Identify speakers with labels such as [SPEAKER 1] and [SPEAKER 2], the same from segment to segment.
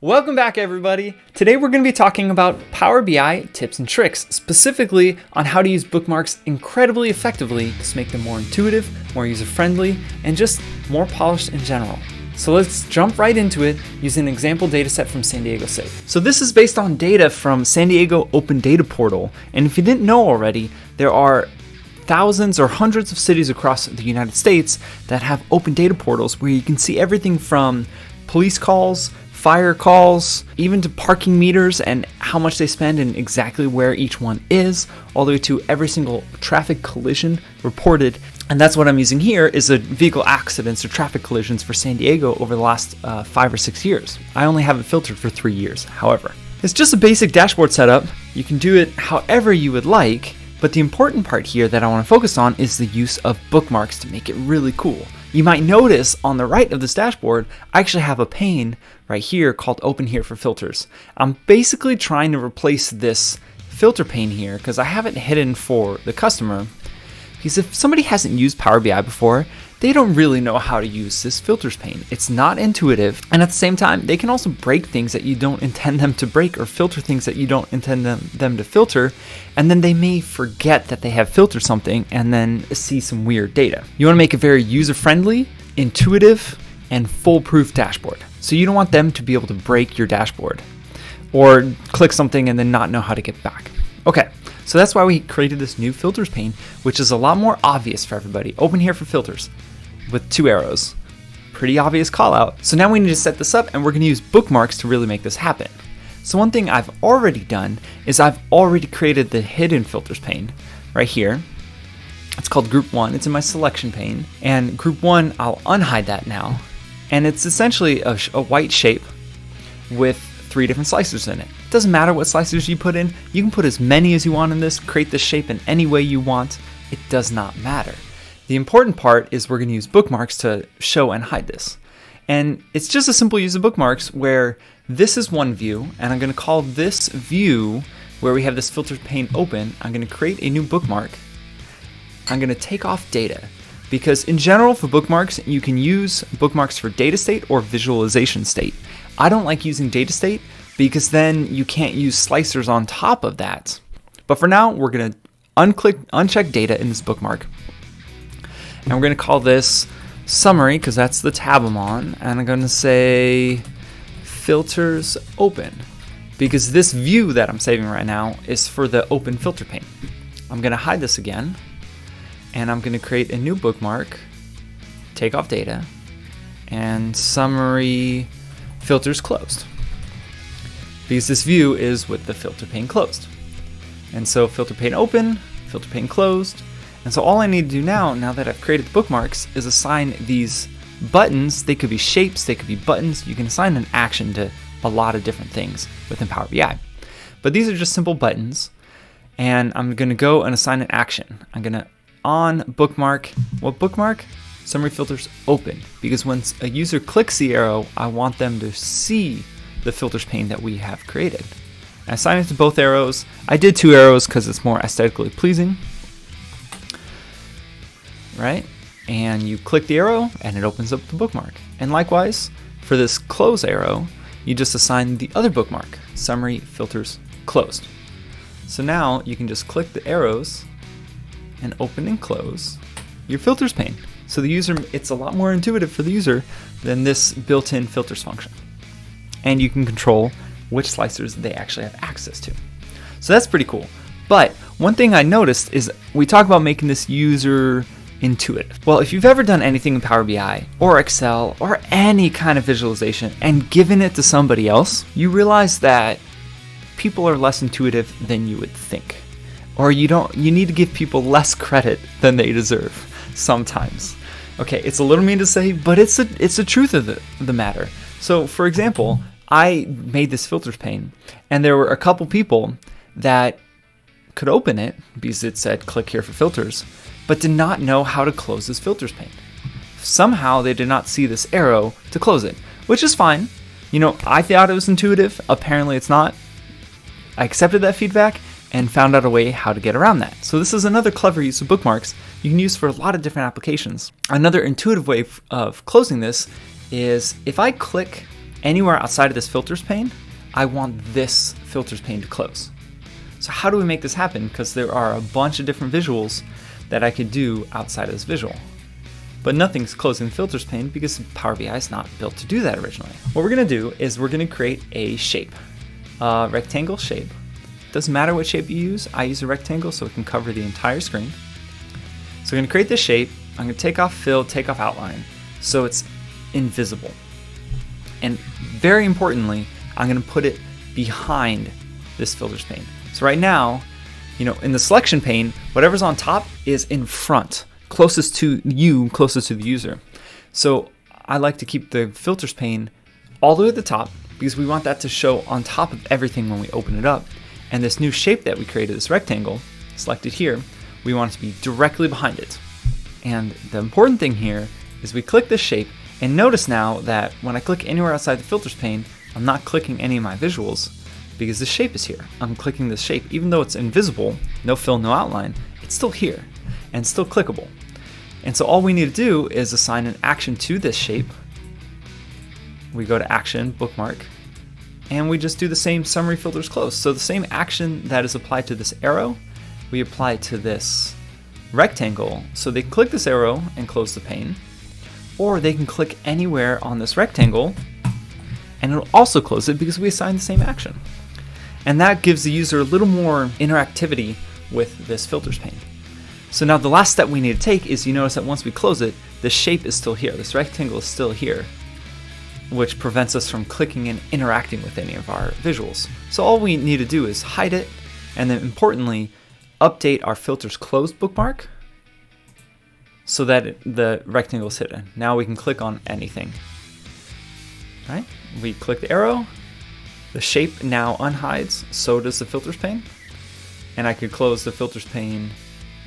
[SPEAKER 1] Welcome back, everybody. Today we're going to be talking about Power BI tips and tricks, specifically on how to use bookmarks incredibly effectively to make them more intuitive, more user-friendly, and just more polished in general. So let's jump right into it using an example dataset from San Diego Safe. So this is based on data from San Diego Open Data Portal, and if you didn't know already, there are thousands or hundreds of cities across the United States that have open data portals where you can see everything from police calls, fire calls, even to parking meters and how much they spend and exactly where each one is, all the way to every single traffic collision reported. And that's what I'm using here is the vehicle accidents or traffic collisions for San Diego over the last 5 or 6 years. I only have it filtered for 3 years, however. It's just a basic dashboard setup. You can do it however you would like, but the important part here that I want to focus on is the use of bookmarks to make it really cool. You might notice on the right of this dashboard, I actually have a pane right here called Open Here for Filters. I'm basically trying to replace this filter pane here because I have it hidden for the customer. Because if somebody hasn't used Power BI before, they don't really know how to use this filters pane. It's not intuitive, and at the same time, they can also break things that you don't intend them to break or filter things that you don't intend them to filter, and then they may forget that they have filtered something and then see some weird data. You want to make a very user-friendly, intuitive, and foolproof dashboard. So you don't want them to be able to break your dashboard or click something and then not know how to get back. Okay. So that's why we created this new filters pane, which is a lot more obvious for everybody. Open here for filters with 2 arrows. Pretty obvious call out. So now we need to set this up and we're going to use bookmarks to really make this happen. So one thing I've already done is I've already created the hidden filters pane right here. It's called group 1. It's in my selection pane, and group 1, I'll unhide that now. And it's essentially a white shape with 3 different slicers in it. Doesn't matter what slicers you put in. You can put as many as you want in this, create this shape in any way you want. It does not matter. The important part is we're going to use bookmarks to show and hide this. And it's just a simple use of bookmarks where this is one view, and I'm going to call this view where we have this filter pane open. I'm going to create a new bookmark. I'm going to take off data because in general for bookmarks, you can use bookmarks for data state or visualization state. I don't like using data state because then you can't use slicers on top of that. But for now, we're going to uncheck data in this bookmark. And we're going to call this summary because that's the tab I'm on. And I'm going to say filters open because this view that I'm saving right now is for the open filter pane. I'm going to hide this again. And I'm going to create a new bookmark, take off data, and summary filters closed. Because this view is with the filter pane closed. And so filter pane open, filter pane closed. And so all I need to do now that I've created the bookmarks, is assign these buttons. They could be shapes, they could be buttons. You can assign an action to a lot of different things within Power BI. But these are just simple buttons. And I'm going to go and assign an action. I'm going to on bookmark, what bookmark? Summary filters open, because when a user clicks the arrow, I want them to see the filters pane that we have created. I assign it to both arrows. I did 2 arrows because it's more aesthetically pleasing, right? And you click the arrow and it opens up the bookmark. And likewise, for this close arrow, you just assign the other bookmark, summary filters closed. So now you can just click the arrows and open and close your filters pane. So the user, it's a lot more intuitive for the user than this built-in filters function. And you can control which slicers they actually have access to. So that's pretty cool. But one thing I noticed is we talk about making this user intuitive. Well, if you've ever done anything in Power BI or Excel or any kind of visualization and given it to somebody else, you realize that people are less intuitive than you would think. Or you need to give people less credit than they deserve sometimes. Okay, it's a little mean to say, but it's the truth of the matter. So for example, I made this filters pane and there were a couple people that could open it because it said click here for filters, but did not know how to close this filters pane. Somehow they did not see this arrow to close it, which is fine. I thought it was intuitive. Apparently it's not. I accepted that feedback and found out a way how to get around that. So this is another clever use of bookmarks you can use for a lot of different applications. Another intuitive way of closing this is if I click anywhere outside of this filters pane, I want this filters pane to close. So how do we make this happen? Because there are a bunch of different visuals that I could do outside of this visual. But nothing's closing the filters pane because Power BI is not built to do that originally. What we're gonna do is we're gonna create a shape, a rectangle shape. Doesn't matter what shape you use. I use a rectangle so it can cover the entire screen. So we're gonna create this shape. I'm gonna take off fill, take off outline, so it's invisible. And very importantly, I'm gonna put it behind this filters pane. So right now, in the selection pane, whatever's on top is in front, closest to you, closest to the user. So I like to keep the filters pane all the way at the top because we want that to show on top of everything when we open it up. And this new shape that we created, this rectangle, selected here, we want it to be directly behind it. And the important thing here is we click this shape, and notice now that when I click anywhere outside the filters pane, I'm not clicking any of my visuals because the shape is here. I'm clicking this shape, even though it's invisible, no fill, no outline, it's still here and still clickable. And so all we need to do is assign an action to this shape. We go to action, bookmark, and we just do the same summary filters close. So the same action that is applied to this arrow, we apply to this rectangle. So they can click this arrow and close the pane, or they can click anywhere on this rectangle and it'll also close it because we assigned the same action. And that gives the user a little more interactivity with this filters pane. So now the last step we need to take is you notice that once we close it, the shape is still here. This rectangle is still here, which prevents us from clicking and interacting with any of our visuals. So all we need to do is hide it, and then importantly, update our filters closed bookmark so that the rectangle is hidden. Now we can click on anything. Right? We click the arrow, the shape now unhides, so does the filters pane. And I could close the filters pane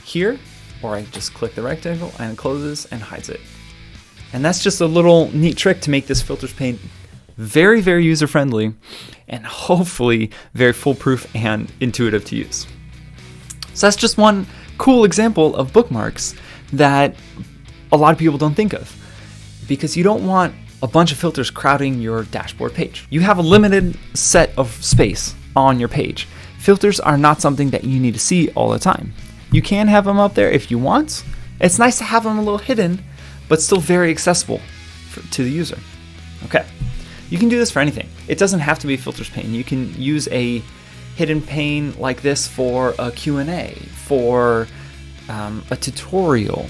[SPEAKER 1] here, or I just click the rectangle and it closes and hides it. And that's just a little neat trick to make this filters pane very, very user-friendly and hopefully very foolproof and intuitive to use. So that's just one cool example of bookmarks that a lot of people don't think of, because you don't want a bunch of filters crowding your dashboard page. You have a limited set of space on your page. Filters are not something that you need to see all the time. You can have them up there if you want. It's nice to have them a little hidden, but still very accessible to the user. Okay, you can do this for anything. It doesn't have to be a filters pane. You can use a hidden pane like this for a Q&A, for a tutorial,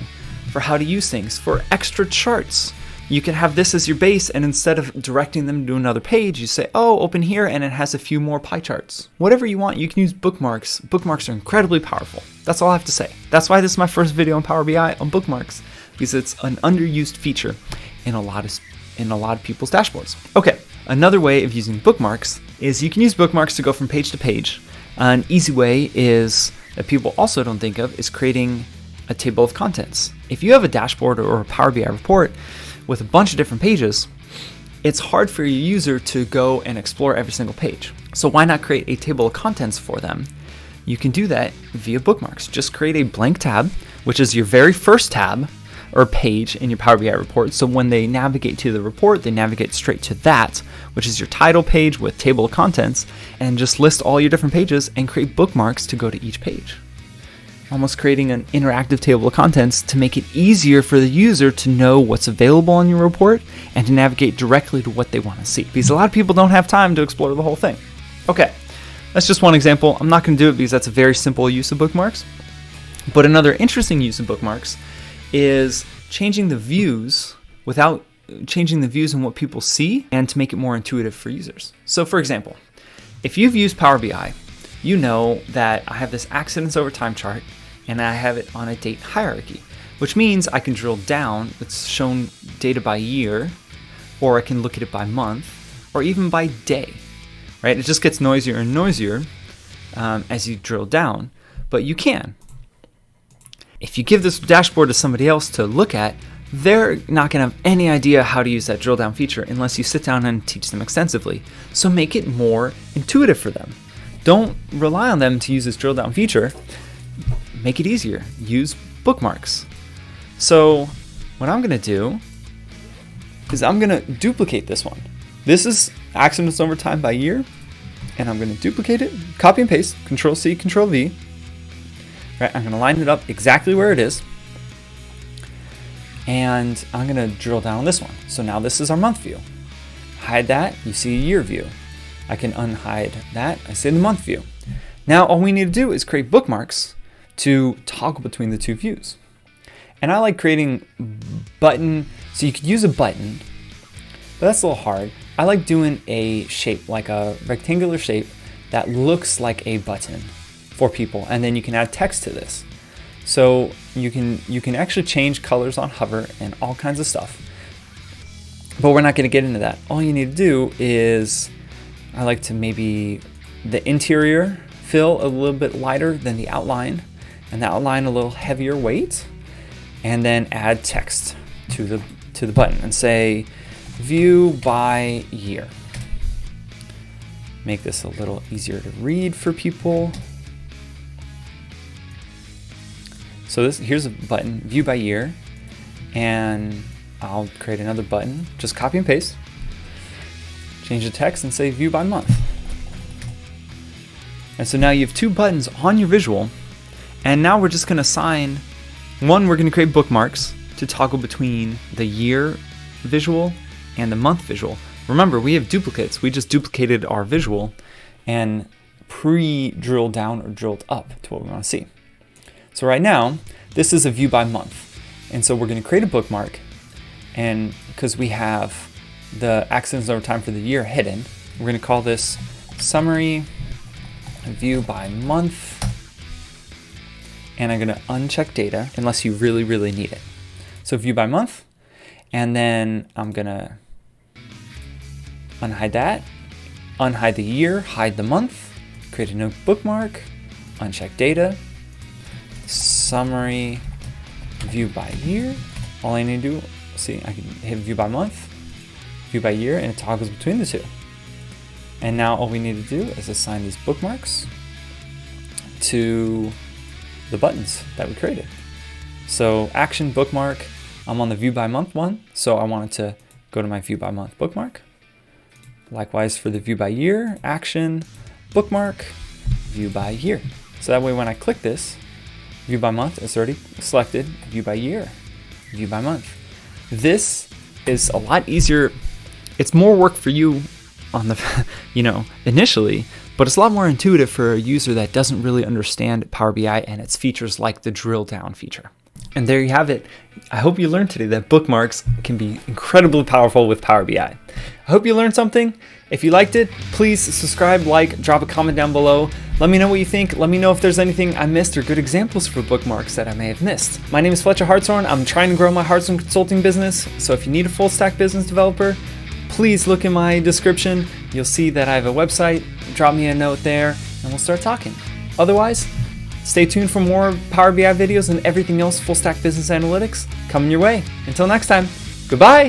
[SPEAKER 1] for how to use things, for extra charts. You can have this as your base, and instead of directing them to another page, you say, oh, open here, and it has a few more pie charts. Whatever you want, you can use bookmarks. Bookmarks are incredibly powerful. That's all I have to say. That's why this is my first video on Power BI on bookmarks, because it's an underused feature in a lot of people's dashboards. Okay, another way of using bookmarks is you can use bookmarks to go from page to page. An easy way is that people also don't think of is creating a table of contents. If you have a dashboard or a Power BI report with a bunch of different pages, it's hard for your user to go and explore every single page. So why not create a table of contents for them? You can do that via bookmarks. Just create a blank tab, which is your very first tab or page in your Power BI report. So when they navigate to the report, they navigate straight to that, which is your title page with table of contents, and just list all your different pages and create bookmarks to go to each page. Almost creating an interactive table of contents to make it easier for the user to know what's available on your report and to navigate directly to what they want to see. Because a lot of people don't have time to explore the whole thing. Okay, that's just one example. I'm not going to do it because that's a very simple use of bookmarks. But another interesting use of bookmarks is changing the views without changing the views in what people see, and to make it more intuitive for users. So for example, if you've used Power BI, you know that I have this accidents over time chart and I have it on a date hierarchy, which means I can drill down. It's shown data by year, or I can look at it by month, or even by day, right? It just gets noisier and noisier as you drill down, but you can. If you give this dashboard to somebody else to look at, they're not going to have any idea how to use that drill down feature unless you sit down and teach them extensively. So make it more intuitive for them. Don't rely on them to use this drill down feature. Make it easier. Use bookmarks. So what I'm going to do is I'm going to duplicate this one. This is accidents over time by year, and I'm going to duplicate it, copy and paste, Control C, Control V. Right, I'm going to line it up exactly where it is, and I'm going to drill down on this one. So now this is our month view. Hide that, you see a year view. I can unhide that, I see the month view. Now all we need to do is create bookmarks to toggle between the two views. And I like creating button, so you could use a button, but that's a little hard. I like doing a shape, like a rectangular shape that looks like a button for people, and then you can add text to this. So you can actually change colors on hover and all kinds of stuff. But we're not going to get into that. All you need to do is, I like to maybe the interior fill a little bit lighter than the outline, and the outline a little heavier weight, and then add text to the button and say view by year. Make this a little easier to read for people. So here's a button, view by year, and I'll create another button, just copy and paste, change the text and say view by month. And so now you have two buttons on your visual, and now we're just going to assign one, we're going to create bookmarks to toggle between the year visual and the month visual. Remember, we have duplicates. We just duplicated our visual and pre-drilled down or drilled up to what we want to see. So right now, this is a view by month. And so we're going to create a bookmark, and because we have the accidents over time for the year hidden, we're going to call this summary view by month. And I'm going to uncheck data unless you really, really need it. So view by month, and then I'm going to unhide that, unhide the year, hide the month, create a new bookmark, uncheck data, summary view by year. All I need to do, see, I can hit view by month, view by year, and it toggles between the two. And now all we need to do is assign these bookmarks to the buttons that we created. So action bookmark, I'm on the view by month one, so I wanted to go to my view by month bookmark. Likewise for the view by year, action bookmark, view by year. So that way when I click this, view by month, it's already selected, view by year, view by month. This is a lot easier. It's more work for you on the, initially, but it's a lot more intuitive for a user that doesn't really understand Power BI and its features like the drill down feature. And there you have it. I hope you learned today that bookmarks can be incredibly powerful with Power BI. I hope you learned something. If you liked it, please subscribe, like, drop a comment down below. Let me know what you think. Let me know if there's anything I missed or good examples for bookmarks that I may have missed. My name is Fletcher Hartshorn. I'm trying to grow my Hartshorn Consulting business. So if you need a full stack business developer, please look in my description. You'll see that I have a website. Drop me a note there and we'll start talking. Otherwise, stay tuned for more Power BI videos and everything else full stack business analytics coming your way. Until next time, goodbye.